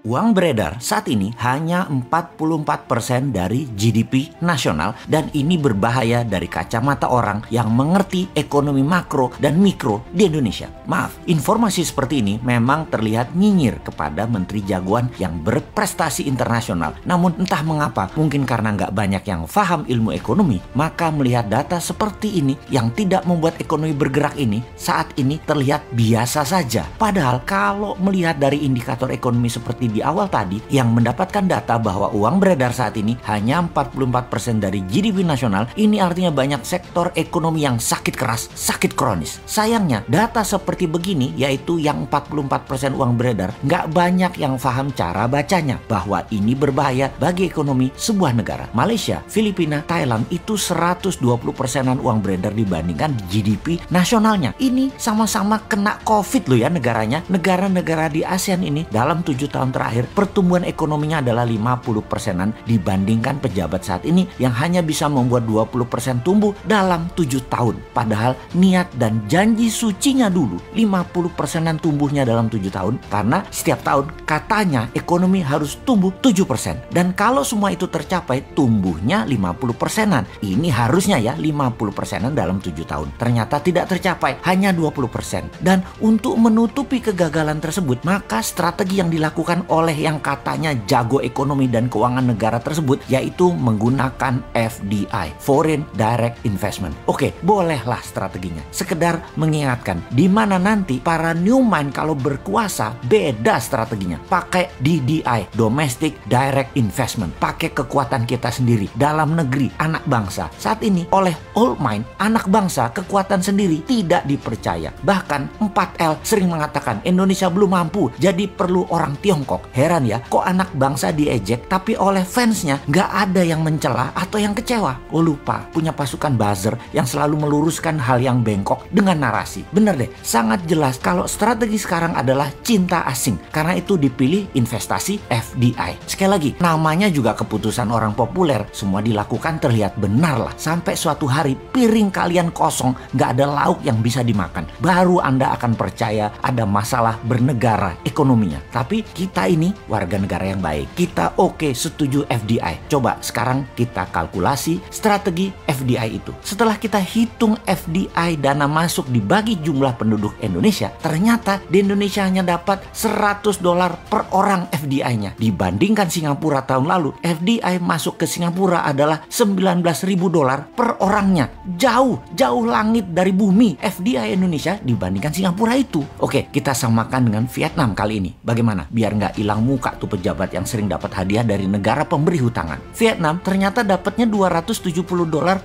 Uang beredar saat ini hanya 44% dari GDP nasional dan ini berbahaya dari kacamata orang yang mengerti ekonomi makro dan mikro di Indonesia. Maaf, informasi seperti ini memang terlihat nyinyir kepada menteri jagoan yang berprestasi internasional. Namun entah mengapa, mungkin karena nggak banyak yang paham ilmu ekonomi, maka melihat data seperti ini yang tidak membuat ekonomi bergerak ini saat ini terlihat biasa saja. Padahal kalau melihat dari indikator ekonomi seperti di awal tadi yang mendapatkan data bahwa uang beredar saat ini hanya 44% dari GDP nasional, ini artinya banyak sektor ekonomi yang sakit keras, sakit kronis. Sayangnya data seperti begini, yaitu yang 44% uang beredar, nggak banyak yang paham cara bacanya bahwa ini berbahaya bagi ekonomi sebuah negara. Malaysia, Filipina, Thailand itu 120%-an uang beredar dibandingkan GDP nasionalnya. Ini sama-sama kena COVID loh ya negaranya. Negara-negara di ASEAN ini dalam 7 tahun terakhir pertumbuhan ekonominya adalah 50%-an dibandingkan pejabat saat ini yang hanya bisa membuat 20% tumbuh dalam 7 tahun. Padahal niat dan janji sucinya dulu 50%-an tumbuhnya dalam 7 tahun karena setiap tahun katanya ekonomi harus tumbuh 7%. Dan kalau semua itu tercapai tumbuhnya 50%-an. Ini harusnya ya 50%-an dalam 7 tahun. Ternyata tidak tercapai, hanya 20%. Dan untuk menutupi kegagalan tersebut, maka strategi yang dilakukan oleh yang katanya jago ekonomi dan keuangan negara tersebut yaitu menggunakan FDI, Foreign Direct Investment. Oke, bolehlah strateginya. Sekedar mengingatkan di mana nanti para new mind kalau berkuasa beda strateginya. Pakai DDI, Domestic Direct Investment. Pakai kekuatan kita sendiri dalam negeri, anak bangsa. Saat ini oleh old mind, anak bangsa kekuatan sendiri tidak dipercaya. Bahkan 4L sering mengatakan Indonesia belum mampu, jadi perlu orang Tiongkok. Heran ya, kok anak bangsa diejek tapi oleh fansnya nggak ada yang mencela atau yang kecewa. Oh lupa, punya pasukan buzzer yang selalu meluruskan hal yang bengkok dengan narasi. Bener deh, sangat jelas kalau strategi sekarang adalah cinta asing. Karena itu dipilih investasi FDI. Sekali lagi, namanya juga keputusan orang populer. Semua dilakukan terlihat benar lah. Sampai suatu hari piring kalian kosong, nggak ada lauk yang bisa dimakan. Baru Anda akan percaya ada masalah bernegara ekonominya. Tapi kita ini warga negara yang baik. Kita oke, setuju FDI. Coba sekarang kita kalkulasi strategi FDI itu. Setelah kita hitung FDI dana masuk dibagi jumlah penduduk Indonesia, ternyata di Indonesia hanya dapat $100 per orang FDI-nya. Dibandingkan Singapura tahun lalu, FDI masuk ke Singapura adalah $19.000 per orangnya. Jauh langit dari bumi FDI Indonesia dibandingkan Singapura itu. Oke, kita samakan dengan Vietnam kali ini. Bagaimana? Biar nggak hilang muka tuh pejabat yang sering dapat hadiah dari negara pemberi hutangan. Vietnam ternyata dapatnya $270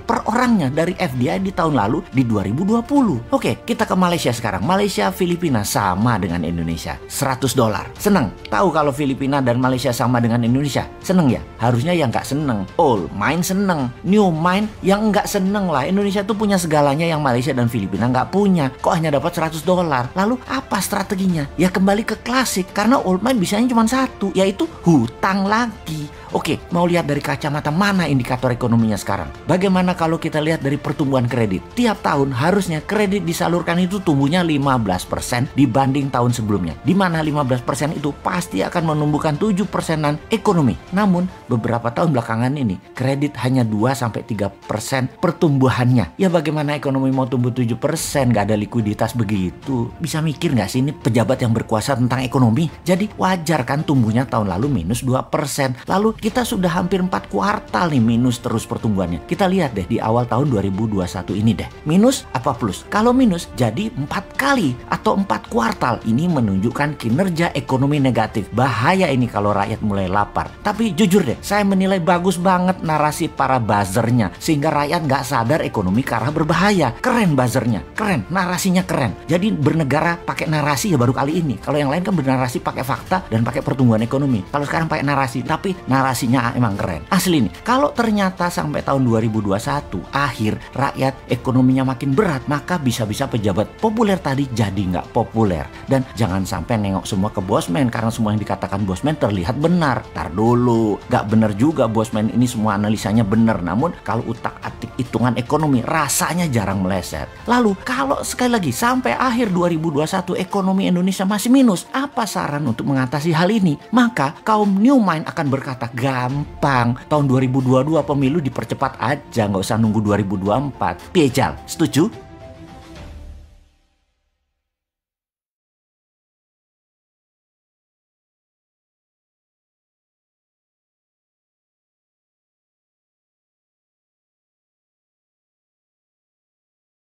per orangnya dari FDI di tahun lalu di 2020. Oke, kita ke Malaysia sekarang. Malaysia, Filipina sama dengan Indonesia. $100. Seneng? Tahu kalau Filipina dan Malaysia sama dengan Indonesia? Seneng ya? Harusnya yang nggak seneng. Old mind seneng. New mind yang nggak seneng lah. Indonesia tuh punya segalanya yang Malaysia dan Filipina nggak punya. Kok hanya dapat $100? Lalu apa strateginya? Ya kembali ke klasik. Karena old mind bisanya cuma satu, yaitu hutang lagi. Oke, mau lihat dari kacamata mana indikator ekonominya sekarang? Bagaimana kalau kita lihat dari pertumbuhan kredit? Tiap tahun harusnya kredit disalurkan itu tumbuhnya 15% dibanding tahun sebelumnya. Di mana 15% itu pasti akan menumbuhkan 7%-an ekonomi. Namun, beberapa tahun belakangan ini, kredit hanya 2-3% pertumbuhannya. Ya bagaimana ekonomi mau tumbuh 7%? Nggak ada likuiditas begitu. Bisa mikir nggak sih ini pejabat yang berkuasa tentang ekonomi? Jadi wajar kan tumbuhnya tahun lalu minus 2%. Lalu kita sudah hampir 4 kuartal nih minus terus pertumbuhannya. Kita lihat deh di awal tahun 2021 ini deh. Minus apa plus? Kalau minus jadi 4 kali atau 4 kuartal. Ini menunjukkan kinerja ekonomi negatif. Bahaya ini kalau rakyat mulai lapar. Tapi jujur deh, saya menilai bagus banget narasi para buzzernya. Sehingga rakyat nggak sadar ekonomi ke arah berbahaya. Keren buzzernya, keren. Narasinya keren. Jadi bernegara pakai narasi ya baru kali ini. Kalau yang lain kan bernarasi pakai fakta dan pakai pertumbuhan ekonomi. Kalau sekarang pakai narasi, tapi narasinya emang keren. Asli nih, kalau ternyata sampai tahun 2021 akhir rakyat ekonominya makin berat, maka bisa-bisa pejabat populer tadi jadi nggak populer. Dan jangan sampai nengok semua ke bosman karena semua yang dikatakan bosman terlihat benar. Tar dulu, nggak benar juga bosman ini semua analisanya benar. Namun kalau utak-atik hitungan ekonomi rasanya jarang meleset. Lalu kalau sekali lagi sampai akhir 2021 ekonomi Indonesia masih minus, apa saran untuk mengatasi hal ini? Maka kaum new mind akan berkata, gampang, tahun 2022 pemilu dipercepat aja, nggak usah nunggu 2024. Piejal, setuju?